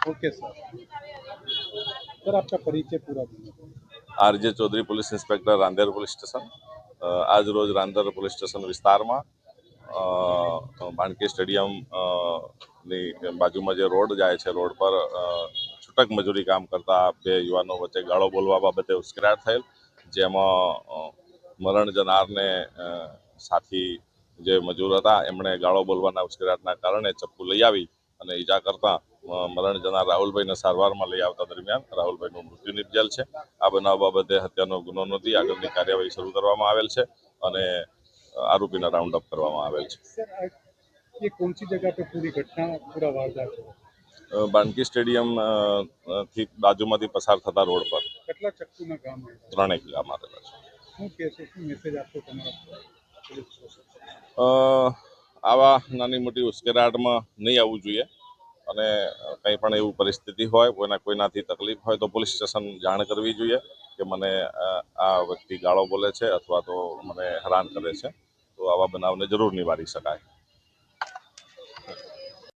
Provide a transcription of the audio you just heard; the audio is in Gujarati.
Okay sir. सर आपका परिचय पूरा दीजिए। RJ Chaudhary police inspector Rander police station. आज रोज रांदेर पुलिस स्टेशन विस्ताરમાં બાણકી સ્ટેડિયમ ની બાજુમાં જે રોડ જાય છે, રોડ પર છૂટક મજૂરી કામ કરતા બે યુવાનો વચ્ચે ગાળો બોલવા બાબતે ઉશ્કેરાટ થયેલ, જેમાં મરણ જનારને સાથી જે મજૂર હતા એમણે ગાળો બોલવાના ઉશ્કેરાટના કારણે ચપ્પુ લઈ આવી અને ઈજા કરતા મરણ જનાર રાહુલભાઈને સારવારમાં લઈ આવતા દરમિયાન રાહુલભાઈનું મૃત્યુ નિપજેલ છે। આ બનાવ બાબતે હત્યાનો ગુનો નોંધી આગળની કાર્યવાહી શરૂ કરવામાં આવેલ છે અને आरोपी राउंड अप करवामां आवेल छे। सर ये कौन सी जगह पे पूरी घटना पूरा वारदात है? बाणकी स्टेडियम थी बाजुमांथी पसार थता रोड पर કેટલા ચક્કુના ગામ આવ્યા? 3 ગામ આવેલા છે। શું કહેશો, શું મેસેજ આપશો તમારા પોલીસ સ્ટેશન? આવા નાની મોટી ઉશ્કેરાટમાં નહીં આવવું જોઈએ અને કંઈ પણ એવું પરિસ્થિતિ હોય, કોઈનાથી તકલીફ હોય તો પોલીસ સ્ટેશન જાણ કરવી જોઈએ કે મને આ વ્યક્તિ ગાળો બોલે છે અથવા તો મને હેરાન કરે છે, તો આવા બનાવને જરૂર નિવારી શકાય।